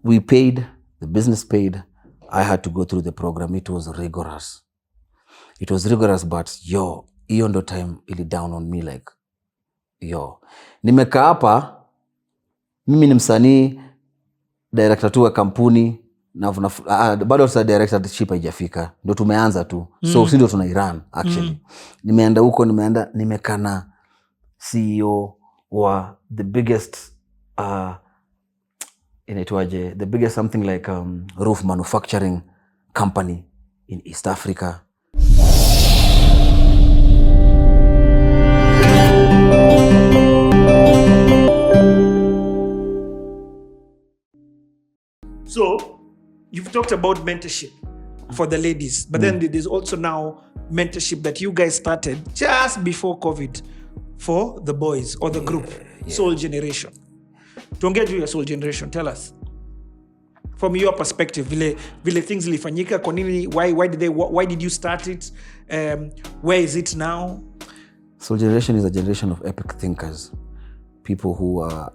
we paid, the business paid. I had to go through the program. It was rigorous. But hiyo ndo time ili down on me like, nimekaa hapa, mimi ni msanii, director tu wa kampuni, bado sa directorship haijafika, ndo tumeanza tu. So si ndo tunairan actually. Nimeenda huko, nimekana CEO wa the biggest inaitwaje, the biggest something like roof manufacturing company in East Africa. So you've talked about mentorship for the ladies, but then there's also now mentorship that you guys started just before COVID for the boys or the group, Soul Generation. Tuongea juu ya Soul Generation, tell us from your perspective, vile things ilifanyika, kwa nini, why did you start it, where is it now? Soul Generation is a generation of epic thinkers, people who are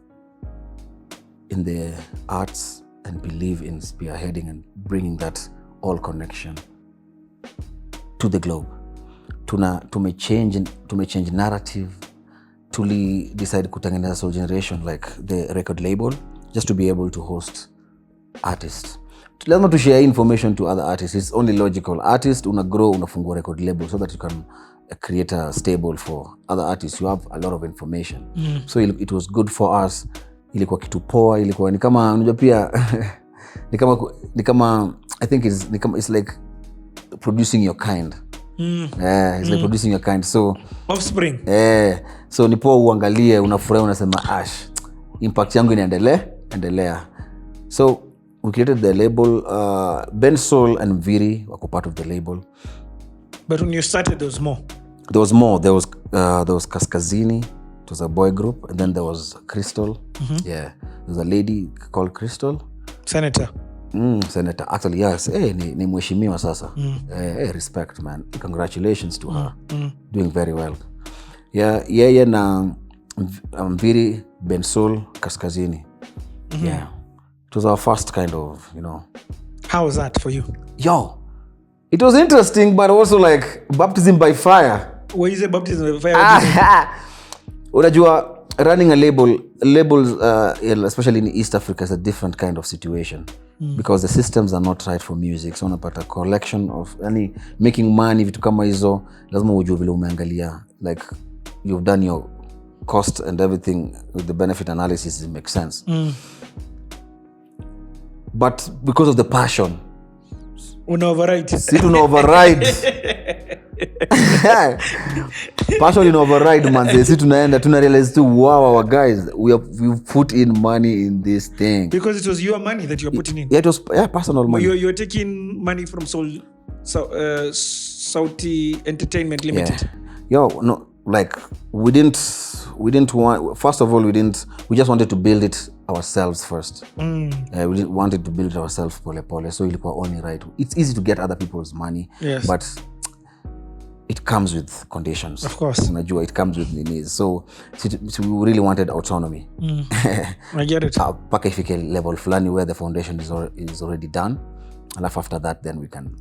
in the arts and believe in spearheading and bringing that all connection to the globe. Tumechange narrative. Tuli decide kutengeneza Soul Generation like the record label, just to be able to host artists. Lazima to share information to other artists. It's only logical. Artist grow, unafungua record label so that you can create a stable for other artists. You have a lot of information. So it was good for us. Ilikuwa kitu poa, ilikuwa ni kama unajua pia ni kama I think it's like producing your kind. It's like producing your kind. So offspring. So ni poa uangalie, unafurahi, unasema impact yangu inaendelea. So we created the label. Ben Soul and Viri were part of the label. But when you started, there was more. There was Kaskazini. It was a boy group, and then there was Crystal. There was a lady called Crystal. Senator. Senator. Actually, yes. Ni mheshimiwa sasa. Respect, man. Congratulations to her. Doing very well. Yeah, na Viri, Ben Soul, Kaskazini. Yeah. It was our first kind of, How was that for you? It was interesting, but also like baptism by fire. What is a baptism by fire? Unajua, running a labels, especially in East Africa, is a different kind of situation because the systems are not right for music. So unapata collection of making money, vitu kama hizo, lazima ujue vile umeangalia, like you've done your cost and everything with the benefit analysis, it makes sense. But because of the passion, override. Passion in override, man. Si tuna realize too, wow, our guys, we've put in money in this thing. Because it was your money that you were putting in. Yeah, it was personal money. You're taking money from Sauti Entertainment Limited. Yeah. No, like we didn't want. First of all, we just wanted to build it ourselves first. We wanted to build it ourselves pole. So ilikuwa only right. It's easy to get other people's money, yes, but it comes with conditions. Of course. Unajua, it comes with needs. So we really wanted autonomy. I get it. Paka ifike level fulani where the foundation is already done. And after that, then we can,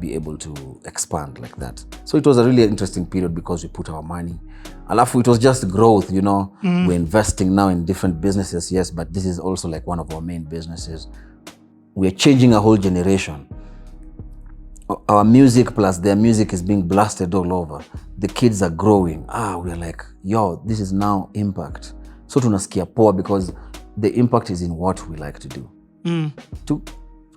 be able to expand like that. So it was a really interesting period because we put our money. Alafu, it was just growth, We're investing now in different businesses, yes, but this is also like one of our main businesses. We're changing a whole generation. Our music plus their music is being blasted all over. The kids are growing. We're like, this is now impact. So tunasikia poa because the impact is in what we like to do.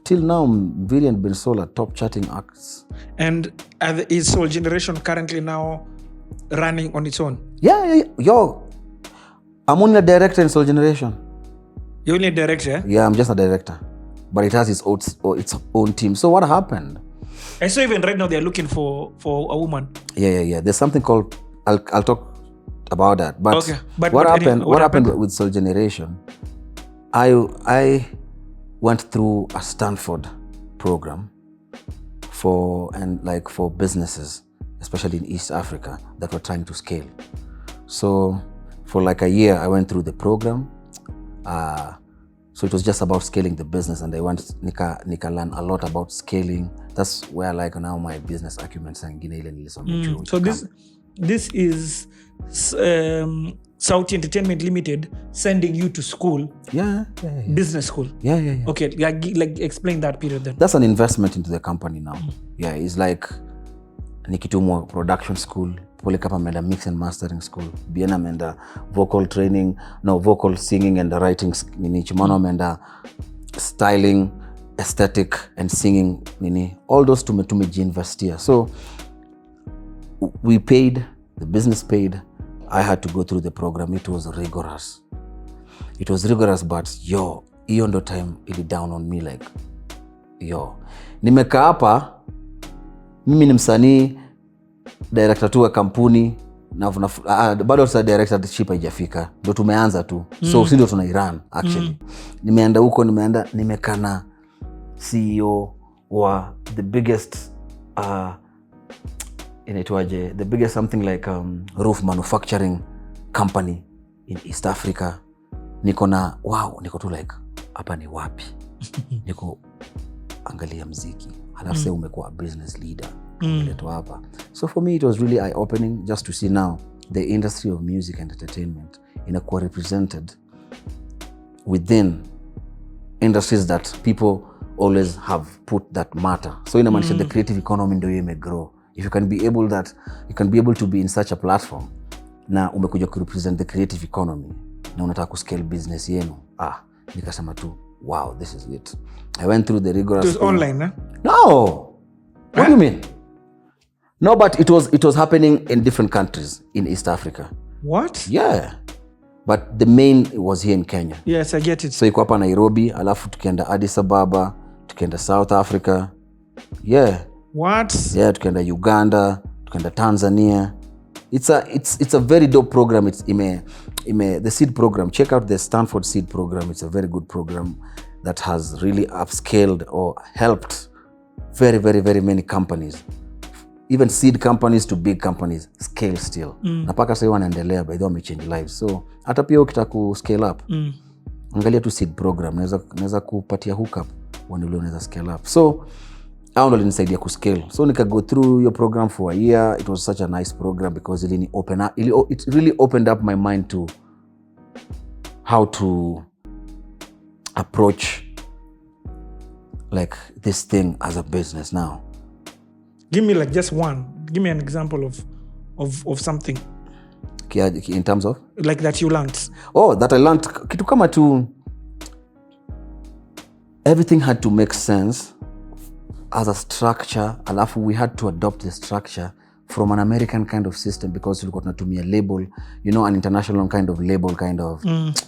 Till now, Viri and Ben Soul are top charting acts. And is Soul Generation currently now running on its own? Yeah. I'm only a director in Soul Generation. You're only a director? Yeah, I'm just a director. But it has its own team. So what happened? I saw even right now they're looking for a woman. Yeah. There's something called, I'll talk about that. But, okay. But what happened with Soul Generation, I went through a Stanford program for businesses, especially in East Africa, that were trying to scale. So for like a year, I went through the program. So it was just about scaling the business, and I went nika learn a lot about scaling. That's where like now my business acumen sangine ile nilisomea chuo. So this is Sauti Entertainment Limited sending you to school. Yeah. Business school. Yeah. Okay, like explain that period then. That's an investment into the company now. Yeah, it's like nikitumwa production school, Polycarp ameenda mix and mastering school, Bien ameenda vocal singing and writing, Chimano ameenda styling, aesthetic and singing, all those tumejiinvestia. So we paid, the business paid. I had to go through the program. It was rigorous, but hiyo ndo time ili down on me like nimekaa hapa, mimi ni msanii, director tu wa kampuni na bado sa directorship haijafika, ndo tumeanza tu. So si ndo tunairan actually. Nimeenda huko, nimekaa na CEO wa the biggest inaitwaje, the biggest something like roof manufacturing company in East Africa. Niko tu like hapa ni wapi? Niko angalia mziki, halafu sasa umekuwa business leader, umeletwa hapa. So for me it was really eye opening just to see now the industry of music and entertainment inakuwa represented within industries that people always have put that matter. So inamaanisha the creative economy ndio imegrow. If you can be able to be in such a platform na umekuja ku represent the creative economy na unataka ku scale business yenu, nikasema tu wow, this is it. I went through the rigorous. It was online, huh? No. What do you mean? No, but it was happening in different countries in East Africa. What? Yeah. But the main was here in Kenya. Yes, I get it. So iko hapa Nairobi, alafu tukienda Addis Ababa, tukienda South Africa. Yeah. What? Yeah, tukienda Uganda, tukienda Tanzania. It's a very dope program. It's the seed program. Check out the Stanford seed program. It's a very good program that has really upscaled or helped very, very, very many companies, even seed companies to big companies, scale still. Na paka sasa wanaendelea, by the way, wamechange lives. So hata pia ukitaka ku scale up, angalia tu seed program, naweza kupatia hookup wanaule unaweza scale up. So hao ndo linisaidia ku scale. So nika go through your program for a year. It was such a nice program because it really opened up my mind to how to approach like this thing as a business now. Give me like just one. Give me an example of something. In terms of? Like that you learned. Oh, that I learned. Kitu kama tu, everything had to make sense as a structure. Alafu we had to adopt the structure from an American kind of system because tulikuwa tunatumia label, an international kind of label kind of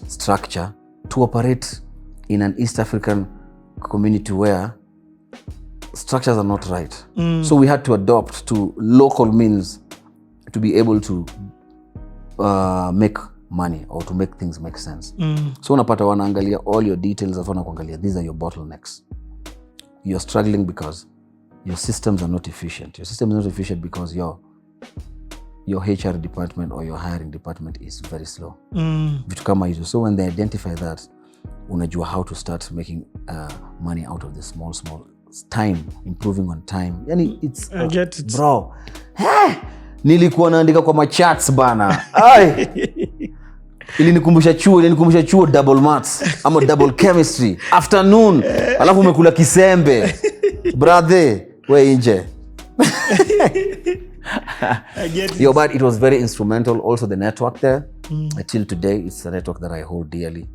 structure to operate in an East African community where structures are not right. So we had to adopt to local means to be able to make money or to make things make sense. So unapata wanaangalia all your details, afana kuangalia these are your bottlenecks. You're struggling because your systems are not efficient. Your system is not efficient because your HR department or your hiring department is very slow. Vitu kama hizo. So when they identify that, unajua how to start making money out of the small time, improving on time. Yani it's I get it. Bro. Nilikuwa naandika kwa machats bana. Ilinikumbusha chuo double maths ama double chemistry afternoon, alafu umekula kisembe. Brother, we nje. I get it. But it was very instrumental. Also the network there. Until today, it's a network that I hold dearly.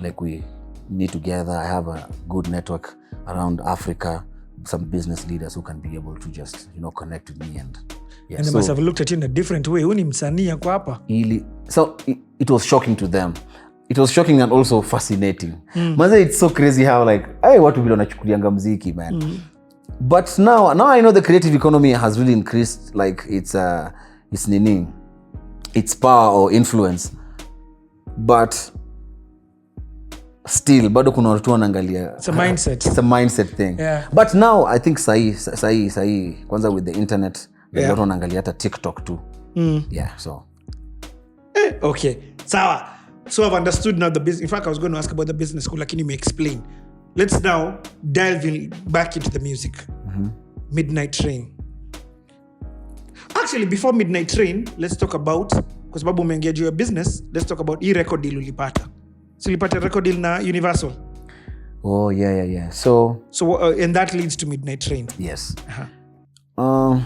Like we meet together. I have a good network around Africa. Some business leaders who can be able to just, connect with me and they must have looked at you in a different way. Uni msanii yako hapa. So it was shocking to them. It was shocking and also fascinating. Manze, it's so crazy how like, watu vile wanachukulianga muziki, man. But now I know the creative economy has really increased like its power or influence. But still bado kuna watu wanaangalia. It's a mindset. It's a mindset thing. Yeah. But now I think sahi kwanza with the internet, watu wanaangalia hata TikTok too. Yeah, so Okay. Sawa. So I've understood now the business. In fact, I was going to ask about the business school, like, can you explain? Let's now dive back into the music. Midnight Train. Actually, before Midnight Train, let's talk about, because babu umeingia juu ya business, let's talk about hii record deal ulipata. So ulipata record deal na Universal. Oh, yeah. So and that leads to Midnight Train. yes. Uh-huh.